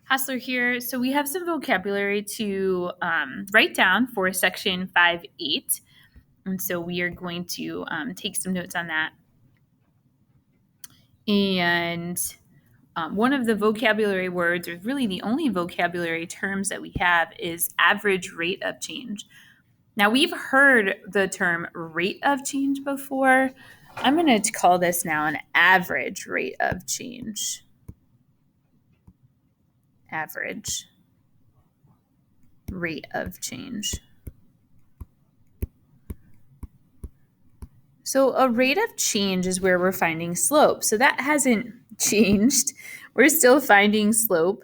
Hassler here. So we have some vocabulary to write down for section 5.8. And so we are going to take some notes on that. And one of the vocabulary words, or really the only vocabulary terms that we have, is average rate of change. Now, we've heard the term rate of change before. I'm going to call this now an average rate of change. Average rate of change. So a rate of change is where we're finding slope. So that hasn't changed. We're still finding slope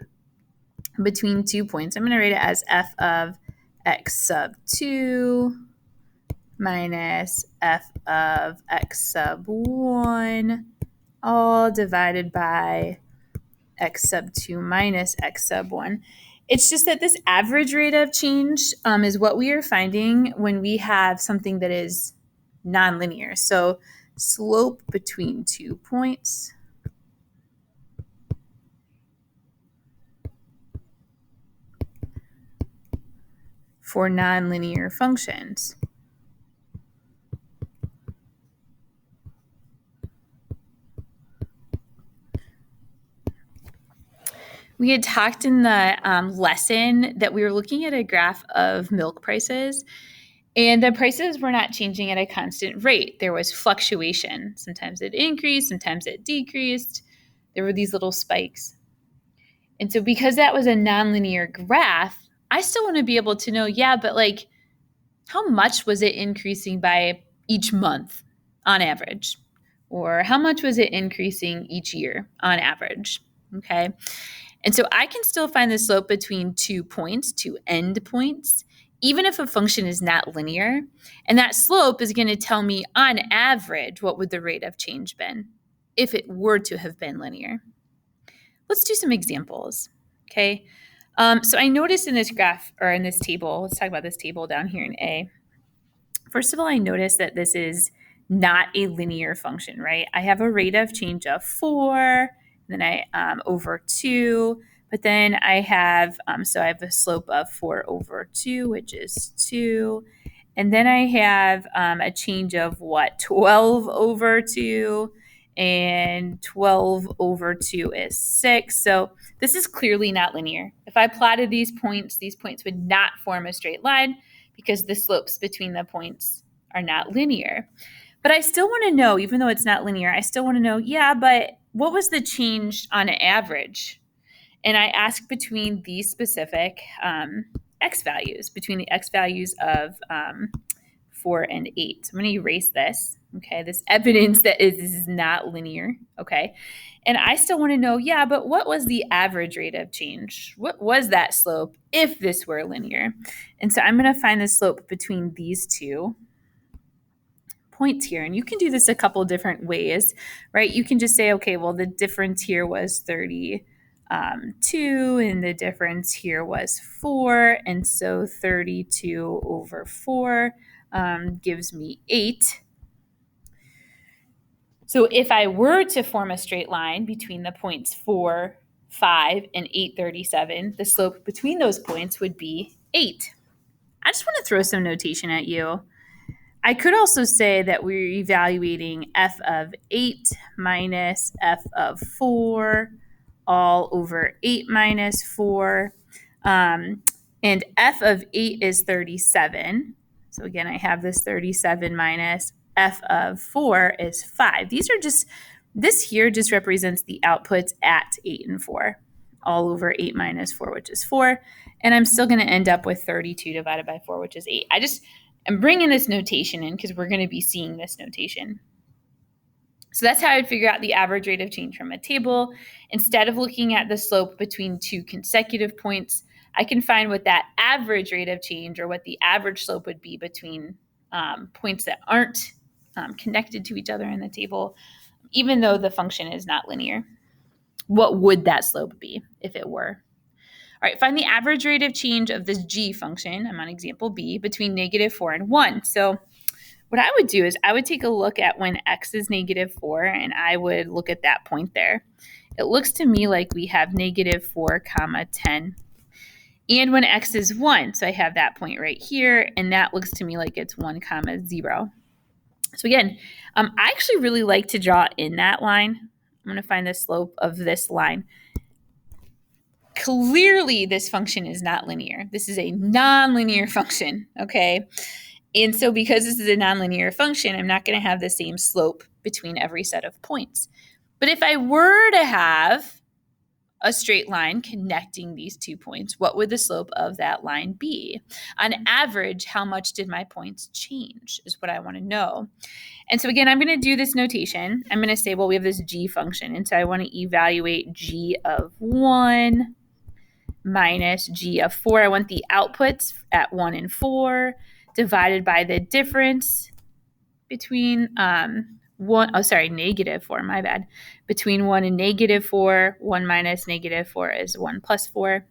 between 2 points. I'm going to rate it as f of x sub 2 minus f of x sub 1, all divided by x sub 2 minus x sub 1. It's just that this average rate of change is what we are finding when we have something that is nonlinear. So slope between 2 points for nonlinear functions. We had talked in the lesson that we were looking at a graph of milk prices, and the prices were not changing at a constant rate. There was fluctuation. Sometimes it increased, sometimes it decreased. There were these little spikes. And so because that was a nonlinear graph, I still want to be able to know, but like, how much was it increasing by each month on average? Or how much was it increasing each year on average? Okay. And so I can still find the slope between 2 points, 2 endpoints, even if a function is not linear. And that slope is going to tell me on average what would the rate of change been if it were to have been linear. Let's do some examples. Okay. So I noticed in this graph, or in this table, let's talk about this table down here in A. First of all, I noticed that this is not a linear function, right? I have a rate of change of 4, then I over 2, but then I have, so I have a slope of 4 over 2, which is 2. And then I have a change of 12 over 2, and 12 over 2 is 6. So this is clearly not linear. If I plotted these points would not form a straight line because the slopes between the points are not linear. But I still want to know, even though it's not linear, I still want to know, but what was the change on average? And I ask between these specific x values, between the x values of 4 and 8. So I'm going to erase this, okay? This evidence that this is not linear, okay? And I still want to know, but what was the average rate of change? What was that slope if this were linear? And so I'm going to find the slope between these two points here. And you can do this a couple different ways, right? You can just say, okay, well, the difference here was 32, and the difference here was 4. And so 32 over 4 gives me 8. So if I were to form a straight line between the points 4, 5, and 837, the slope between those points would be 8. I just want to throw some notation at you. I could also say that we're evaluating f of 8 minus f of 4 all over 8 minus 4. And f of 8 is 37. So again, I have this 37 minus f of 4 is 5. This here just represents the outputs at 8 and 4, all over 8 minus 4, which is 4. And I'm still going to end up with 32 divided by 4, which is 8. I'm bringing this notation in because we're going to be seeing this notation. So that's how I'd figure out the average rate of change from a table. Instead of looking at the slope between 2 consecutive points, I can find what that average rate of change, or what the average slope would be between points that aren't connected to each other in the table, even though the function is not linear. What would that slope be if it were? All right, find the average rate of change of this g function, I'm on example B, between -4 and 1. So what I would do is I would take a look at when x is -4, and I would look at that point there. it looks to me like we have negative 4 comma 10. And when x is 1, so I have that point right here, and that looks to me like it's 1 comma 0. So again, I actually really like to draw in that line. I'm going to find the slope of this line. Clearly, this function is not linear. This is a nonlinear function, okay? And so because this is a nonlinear function, I'm not going to have the same slope between every set of points. But if I were to have a straight line connecting these 2 points, what would the slope of that line be? On average, how much did my points change is what I want to know. And so again, I'm going to do this notation. I'm going to say, well, we have this g function, and so I want to evaluate g of 1 minus g of 4. I want the outputs at 1 and 4 divided by the difference between negative 4, my bad. Between 1 and negative 4, 1 minus negative 4 is 1 plus 4.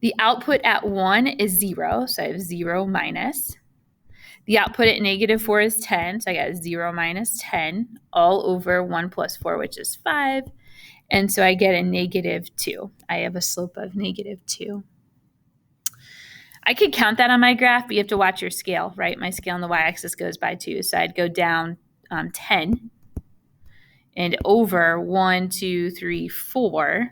The output at 1 is 0, so I have 0 minus. The output at negative 4 is 10, so I got 0 minus 10 all over 1 plus 4, which is 5. And so I get a negative 2. I have a slope of negative 2. I could count that on my graph, but you have to watch your scale, right? My scale on the y-axis goes by 2, so I'd go down 10 and over 1, 2, 3, 4.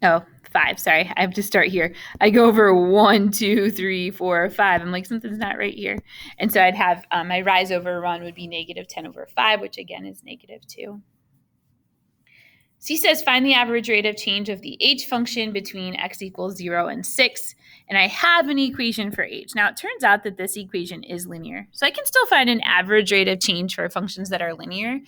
Oh, 5, sorry. I have to start here. I go over 1, 2, 3, 4, 5. I'm like, something's not right here. And so I'd have my rise over run would be negative 10 over 5, which again is negative 2. So he says, find the average rate of change of the h function between x equals 0 and 6. And I have an equation for h. Now, it turns out that this equation is linear. So I can still find an average rate of change for functions that are linear.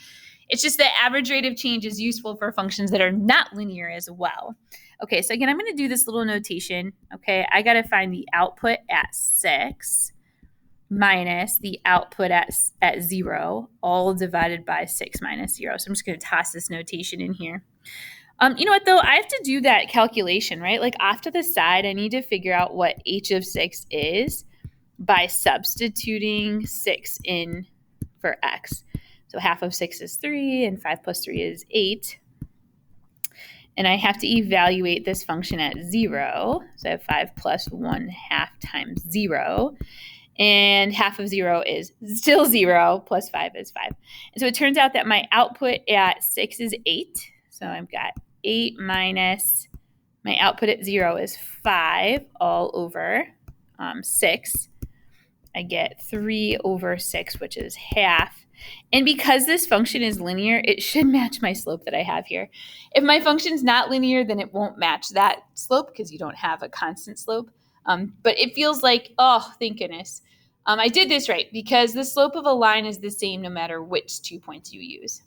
It's just that average rate of change is useful for functions that are not linear as well. Okay, so again, I'm going to do this little notation. Okay, I got to find the output at 6 minus the output at 0, all divided by 6 minus 0. So I'm just going to toss this notation in here. You know what, though? I have to do that calculation, right? Like off to the side, I need to figure out what h of 6 is by substituting 6 in for x. So half of 6 is 3, and 5 plus 3 is 8. And I have to evaluate this function at 0. So I have 5 plus 1 half times 0. And half of 0 is still 0, plus 5 is 5. And so it turns out that my output at 6 is 8. So I've got 8 minus my output at 0 is 5 all over 6. I get 3 over 6, which is half. And because this function is linear, it should match my slope that I have here. If my function's not linear, then it won't match that slope because you don't have a constant slope. But it feels like, oh, thank goodness. I did this right because the slope of a line is the same no matter which 2 points you use.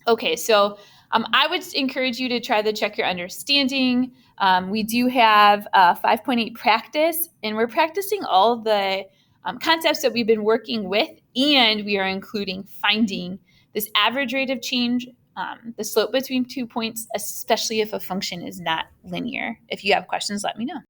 Okay, so I would encourage you to try the check your understanding. We do have 5.8 practice, and we're practicing all the concepts that we've been working with, and we are including finding this average rate of change, the slope between 2 points, especially if a function is not linear. If you have questions, let me know.